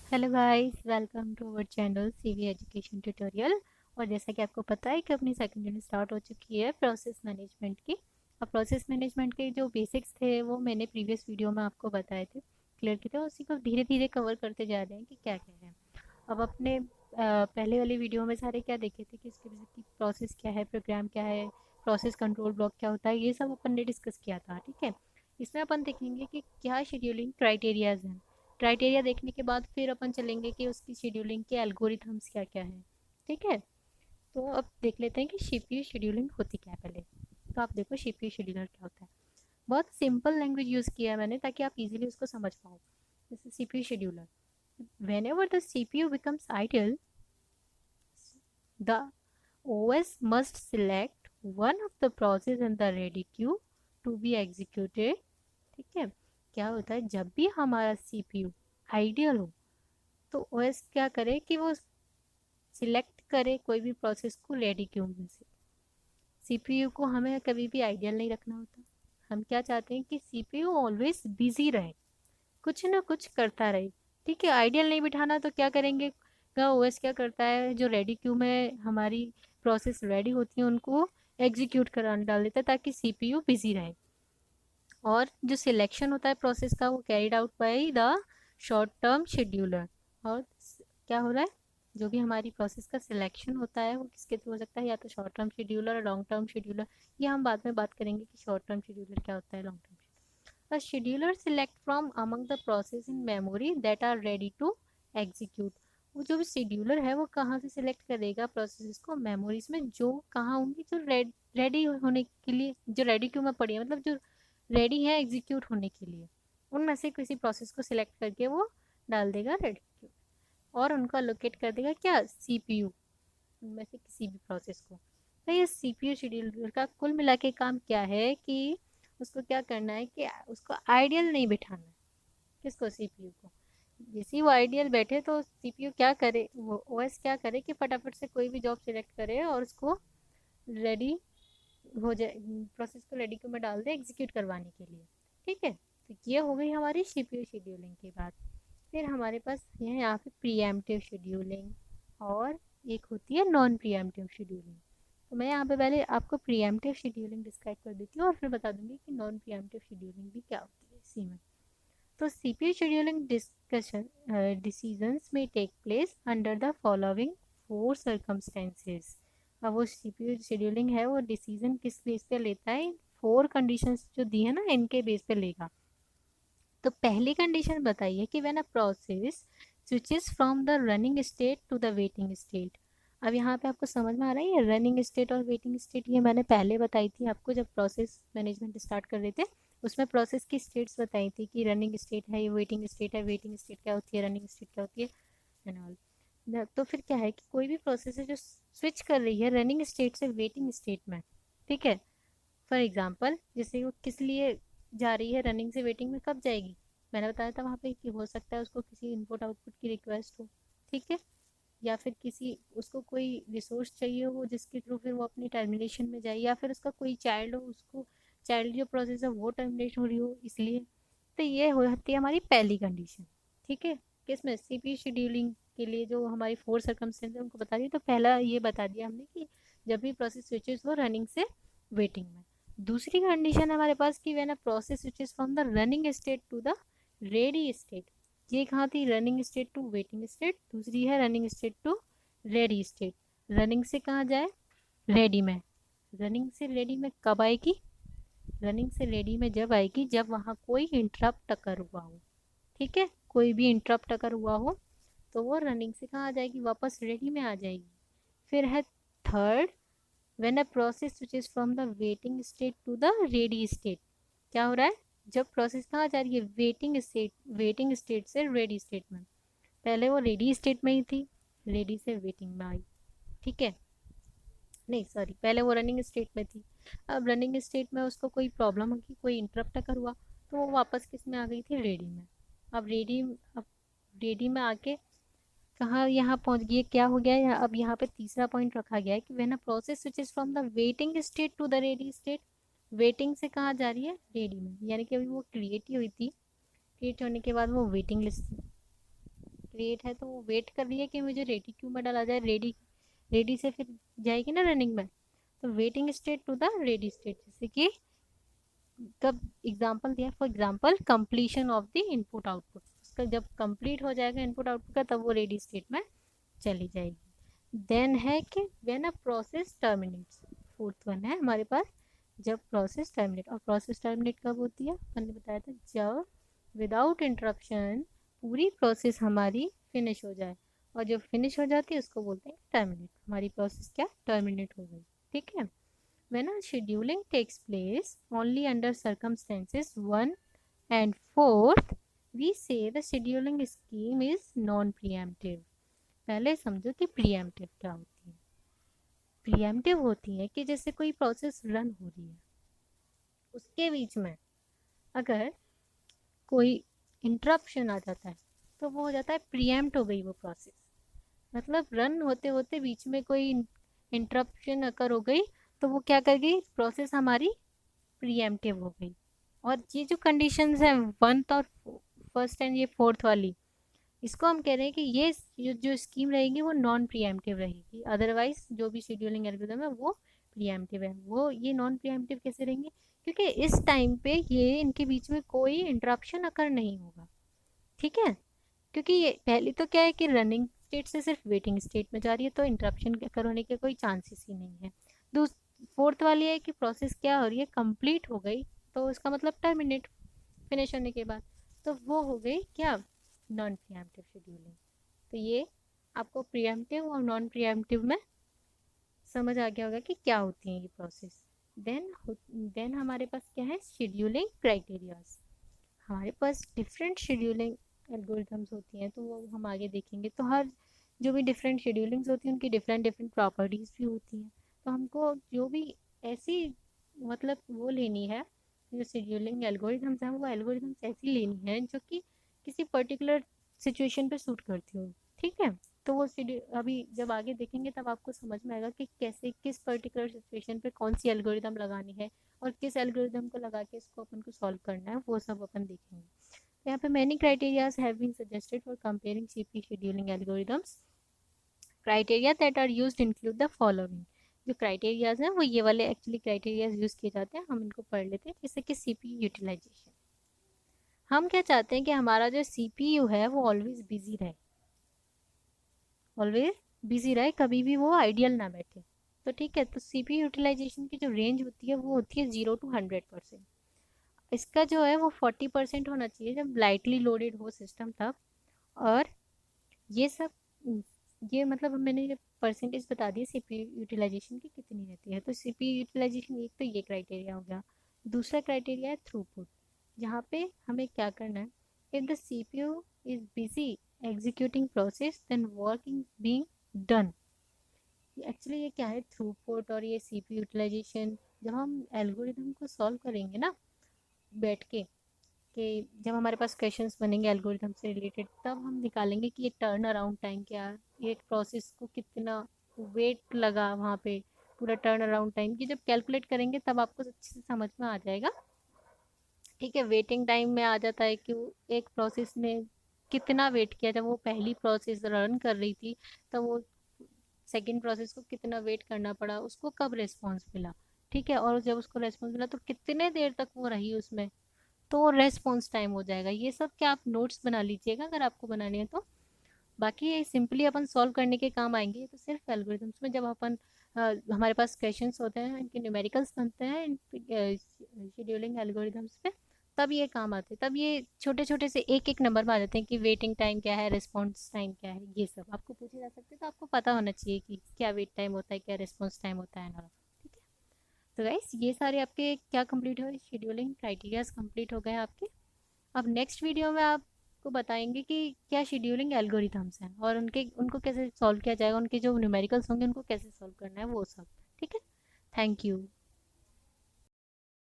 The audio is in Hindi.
Hello guys, welcome to our channel CV education tutorial. और जैसा कि आपको पता है कि अपनी सेकंड यूनिट स्टार्ट हो चुकी है प्रोसेस मैनेजमेंट की। अब प्रोसेस मैनेजमेंट के जो बेसिक्स थे वो मैंने प्रीवियस वीडियो में आपको बताए थे, क्लियर किए थे। उसी को धीरे धीरे कवर करते जा रहे हैं कि क्या क्या है। अब अपने पहले वाली वीडियो में सारे क्या देखे थे कि इसके बेसिक की प्रोसेस क्या है, प्रोग्राम क्या है, प्रोसेस कंट्रोल ब्लॉक क्या होता है, ये सब अपन ने डिस्कस किया था। ठीक है, इसमें अपन देखेंगे कि क्या शेड्यूलिंग क्राइटेरियाज हैं। क्राइटेरिया देखने के बाद फिर अपन चलेंगे कि उसकी शेड्यूलिंग के एल्गोरिथम्स क्या क्या है। ठीक है, तो अब देख लेते हैं कि सीपीयू शेड्यूलिंग होती क्या है पहले। तो आप देखो सीपीयू शेड्यूलर क्या होता है। बहुत सिंपल लैंग्वेज यूज़ किया है मैंने ताकि आप इजीली उसको समझ पाओ। जैसे CPU scheduler, whenever the CPU becomes idle, the OS must select one of the process in the ready queue to be executed। ठीक है, क्या होता है जब भी हमारा सीपीयू आइडियल हो तो ओएस क्या करे कि वो सिलेक्ट करे कोई भी प्रोसेस को रेडी क्यू में से। सीपीयू को हमें कभी भी आइडियल नहीं रखना होता। हम क्या चाहते हैं कि सीपीयू ऑलवेज बिजी रहे, कुछ ना कुछ करता रहे। ठीक है, आइडियल नहीं बिठाना तो क्या करेंगे, का ओएस क्या करता है, जो रेडी क्यू में हमारी प्रोसेस रेडी होती है उनको एग्जीक्यूट कराने डाल देता है ताकि सीपीयू बिजी रहे। और जो सिलेक्शन होता है प्रोसेस का वो carried out by the short term scheduler. और क्या हो रहा है, जो भी हमारी प्रोसेस का सिलेक्शन होता है वो किसके थ्रू हो सकता है, या तो शॉर्ट टर्म शेड्यूलर और लॉन्ग टर्म शेड्यूलर। ये हम बाद में बात करेंगे कि शॉर्ट टर्म शेड्यूलर क्या होता है, long term. A scheduler select from among the process in memory that are ready to execute। वो जो भी शेड्यूलर है वो कहाँ से सिलेक्ट करेगा प्रोसेसेस को, मेमोरीज में जो कहाँ होंगी, जो रेडी होने के लिए, जो रेडी क्यों में पड़ी है, मतलब जो रेडी है एग्जीक्यूट होने के लिए, उनमें से किसी प्रोसेस को सिलेक्ट करके वो डाल देगा रेडी क्यू और उनको अलोकेट कर देगा क्या, सीपीयू, उनमें से किसी भी प्रोसेस को। तो ये सीपीयू शेड्यूलर का कुल मिला के काम क्या है कि उसको क्या करना है कि उसको आइडियल नहीं बिठाना है। किसको, सीपीयू को। जैसे ही वो आइडियल बैठे तो सीपीयू क्या करे, वो ओएस क्या करे कि फटाफट से कोई भी जॉब सिलेक्ट करे और उसको रेडी हो जाए, प्रोसेस को रेडी क्यू में डाल दे एग्जीक्यूट करवाने के लिए। ठीक है, तो ये हो गई हमारी सीपीयू शेड्यूलिंग की बात। फिर हमारे पास ये है यहाँ पे प्रीएम्प्टिव शेड्यूलिंग और एक होती है नॉन प्रीएम्प्टिव शेड्यूलिंग। तो मैं यहाँ पे पहले आपको प्रीएम्प्टिव शेड्यूलिंग डिस्क्राइब कर देती हूँ और फिर बता दूंगी कि नॉन प्रीएम्प्टिव शेड्यूलिंग भी क्या होती है इसी में। तो सीपीयू शेड्यूलिंग डिस्कशन डिसीजंस में take place under the following four circumstances. अब वो सीपीयू शेड्यूलिंग है वो डिसीजन किस बेस पे लेता है, फोर कंडीशंस जो दी है ना इनके बेस पे लेगा। तो पहली कंडीशन बताइए कि when a process switches from the running state to the waiting state. अब यहाँ पे आपको समझ में आ रहा है, ये रनिंग स्टेट और वेटिंग स्टेट ये मैंने पहले बताई थी आपको जब प्रोसेस मैनेजमेंट स्टार्ट कर रहे थे। उसमें प्रोसेस की स्टेट्स बताई थी कि रनिंग स्टेट है, ये वेटिंग स्टेट है, वेटिंग स्टेट क्या होती है, रनिंग स्टेट क्या होती है एंड ऑल। तो फिर क्या है कि कोई भी प्रोसेस है जो स्विच कर रही है रनिंग स्टेट से वेटिंग स्टेट में। ठीक है, फॉर एग्जाम्पल जैसे वो किस लिए जा रही है रनिंग से वेटिंग में, कब जाएगी, मैंने बताया था वहाँ पे कि हो सकता है उसको किसी इनपुट आउटपुट की रिक्वेस्ट हो। ठीक है, या फिर किसी उसको कोई रिसोर्स चाहिए हो जिसके थ्रू फिर वो अपनी टर्मिनेशन में जाए, या फिर उसका कोई चाइल्ड हो, उसको चाइल्ड जो प्रोसेस है वो टर्मिनेट हो रही हो इसलिए। तो ये हो जाती है हमारी पहली कंडीशन। ठीक है, किसमें, सीपीयू शेड्यूलिंग के लिए जो हमारी फोर सर्कमस्टेंस है उनको बता दी। तो पहला ये बता दिया हमने कि जब भी प्रोसेस स्विचेस हो रनिंग से वेटिंग में। दूसरी कंडीशन हमारे पास कि when a process switches from the running state to the ready state. ये कहाँ थी, running state to waiting state, दूसरी है running state to ready state. Running से कहाँ जाए, रेडी में। रनिंग से रेडी में कब आएगी, रनिंग से रेडी में जब आएगी जब वहाँ कोई इंटरप्ट अकर हुआ हो। ठीक है, कोई भी इंटरप्ट अकर हुआ हो तो वो रनिंग से कहाँ आ जाएगी, वापस रेडी में आ जाएगी। फिर है third, when a process switches from the waiting state to the ready state. क्या हो रहा है, जब प्रोसेस कहाँ जा रही है, वेटिंग स्टेट से रेडी स्टेट में। पहले वो रेडी स्टेट में ही थी, रेडी से वेटिंग में आई। ठीक है, नहीं सॉरी, पहले वो रनिंग स्टेट में थी, अब रनिंग स्टेट में उसको कोई प्रॉब्लम होगी, कोई इंटरप्ट अगर हुआ तो वो वापस किस में आ गई थी, रेडी में। अब रेडी में आके कहाँ यहाँ पहुंच गई है, क्या हो गया है, अब यहाँ पे तीसरा पॉइंट रखा गया है कि when a process switches from the waiting state to the ready state. Waiting से कहाँ जा रही है, रेडी में, यानी कि अभी वो क्रिएट ही हुई थी, क्रिएट होने के बाद वो वेटिंग लिस्ट क्रिएट है तो वो वेट कर रही है कि मुझे रेडी क्यू में डाला जाए, रेडी से फिर जाएगी ना रनिंग में, तो waiting state to the ready state. जैसे कि कब एग्जांपल दिया, for example completion of the input output, उसका जब कंप्लीट हो जाएगा इनपुट आउटपुट का तब वो रेडी स्टेट में चली जाएगी। देन है कि when a process terminates, fourth one है हमारे पास जब प्रोसेस टर्मिनेट। और प्रोसेस टर्मिनेट कब होती है, मैंने बताया था जब विदाउट इंटरप्शन पूरी प्रोसेस हमारी फिनिश हो जाए, और जब फिनिश हो जाती है उसको बोलते हैं टर्मिनेट, हमारी प्रोसेस क्या टर्मिनेट हो गई। ठीक है, when a scheduling takes place only under circumstances 1 and 4th, we say the scheduling scheme is non-preemptive। पहले समझो कि preemptive क्या होती है। preemptive होती है कि जैसे कोई प्रोसेस रन हो रही है, उसके बीच में अगर कोई इंटरप्शन आ जाता है तो वो हो जाता है प्रीएम्प्ट हो गई वो प्रोसेस। मतलब रन होते होते बीच में कोई इंटरप्शन अकर हो गई तो वो क्या कर गई, प्रोसेस हमारी प्रीएम्प्टिव हो गई। और ये जो कंडीशंस हैं 1th और 1st एंड ये 4th वाली, इसको हम कह रहे हैं कि ये जो स्कीम रहेगी वो नॉन प्रीएम्प्टिव रहेगी। अदरवाइज जो भी शेड्यूलिंग एल्गोरिथम है वो प्रीएम्प्टिव है। वो ये नॉन प्रीएम्प्टिव कैसे रहेंगे, क्योंकि इस टाइम पे ये इनके बीच में कोई इंटरप्शन अकर नहीं होगा। ठीक है, क्योंकि ये पहली तो क्या है कि रनिंग स्टेट से सिर्फ वेटिंग स्टेट में जा रही है, तो इंटरप्शन अकर होने के कोई चांसेस ही नहीं है। 4th वाली है कि प्रोसेस क्या हो रही है, कंप्लीट हो गई, तो इसका मतलब टर्मिनेट, फिनिश होने के बाद, तो वो हो गई क्या नॉन प्रीएम्प्टिव शेड्यूलिंग। तो ये आपको प्रीएम्प्टिव और नॉन प्रीएम्प्टिव में समझ आ गया होगा कि क्या होती है ये प्रोसेस। देन हमारे पास क्या है, शेड्यूलिंग क्राइटेरियाज। हमारे पास डिफरेंट शेड्यूलिंग एल्गोरिथम्स होती हैं, तो वो हम आगे देखेंगे। तो हर जो भी डिफरेंट शेड्यूलिंग्स होती हैं उनकी डिफरेंट डिफरेंट प्रॉपर्टीज़ भी होती हैं। तो हमको जो भी ऐसी मतलब वो लेनी है, जो शेड्यूलिंग एल्गोरिथम्स हैं वो एल्गोरिथम्स ऐसी लेनी है जो कि किसी पर्टिकुलर सिचुएशन पे सूट करती हो। ठीक है, तो वो अभी जब आगे देखेंगे तब आपको समझ में आएगा कि कैसे किस पर्टिकुलर सिचुएशन पे कौन सी एल्गोरिथम लगानी है और किस एल्गोरिथम को लगा के इसको अपन को सॉल्व करना है, वो सब अपन देखेंगे। यहाँ पे many criterias have been suggested for comparing CPU scheduling algorithms. Criteria that are used include the following। जो क्राइटेरियाज हैं वो ये वाले एक्चुअली क्राइटेरियाज यूज किए जाते हैं, हम इनको पढ़ लेते हैं। जैसे कि CPU यूटिलाइजेशन, हम क्या चाहते हैं कि हमारा जो CPU है वो ऑलवेज बिजी रहे, ऑलवेज बिजी रहे, कभी भी वो आइडियल ना बैठे। तो ठीक है, तो CPU यूटिलाइजेशन की जो रेंज होती है वो होती है 0 to 100%। इसका जो है वो 40% होना चाहिए जब लाइटली लोडेड हो सिस्टम तब। और ये सब ये मतलब मैंने परसेंटेज बता दी CPU यूटिलाइजेशन की कितनी रहती है। तो CPU यूटिलाइजेशन एक तो ये क्राइटेरिया हो गया। दूसरा क्राइटेरिया है थ्रूपुट, जहाँ पे हमें क्या करना है, if the CPU is busy executing process then work is being done. Actually ये क्या है थ्रूपुट और ये CPU यूटिलाइजेशन, जब हम एल्गोरिथम को सॉल्व करेंगे ना बैठ के, कि जब हमारे पास क्वेश्चंस बनेंगे एल्गोरिथम से रिलेटेड, तब हम निकालेंगे कि ये टर्न अराउंड टाइम क्या है, ये प्रोसेस को कितना वेट लगा वहाँ पे, पूरा टर्न अराउंड टाइम की जब कैलकुलेट करेंगे तब आपको अच्छे से समझ में आ जाएगा। ठीक है, वेटिंग टाइम में आ जाता है कि एक प्रोसेस ने कितना वेट किया, जब वो पहली प्रोसेस रन कर रही थी तब वो सेकेंड प्रोसेस को कितना वेट करना पड़ा, उसको कब रेस्पॉन्स मिला। ठीक है, और जब उसको रेस्पॉन्स मिला तो कितने देर तक वो रही उसमें, तो रेस्पॉन्स टाइम हो जाएगा। ये सब क्या आप नोट्स बना लीजिएगा अगर आपको बनाने हैं तो। बाकी ये सिंपली अपन सॉल्व करने के काम आएंगे। ये तो सिर्फ एल्गोरिथम्स में जब अपन हमारे पास क्वेश्चंस होते हैं, इनके न्यूमेरिकल्स बनते हैं शेड्यूलिंग एल्गोरिथम्स पे, तब ये काम आते हैं। तब ये छोटे छोटे से एक एक नंबर में आ जाते हैं कि वेटिंग टाइम क्या है, रिस्पॉन्स टाइम क्या है, ये सब आपको पूछे जा सकते हैं। तो आपको पता होना चाहिए कि क्या वेट टाइम होता है, क्या रिस्पॉन्स टाइम होता है ना। ठीक है, तो गाइस ये सारे आपके क्या कंप्लीट हो, शेड्यूलिंग क्राइटेरियाज कंप्लीट हो गए आपके। अब नेक्स्ट वीडियो में आपको बताएंगे कि क्या शेड्यूलिंग एल्गोरिथम्स हैं और उनको कैसे सॉल्व किया जाएगा, उनके जो न्यूमेरिकल्स होंगे उनको कैसे सॉल्व करना है वो सब। ठीक है, थैंक यू।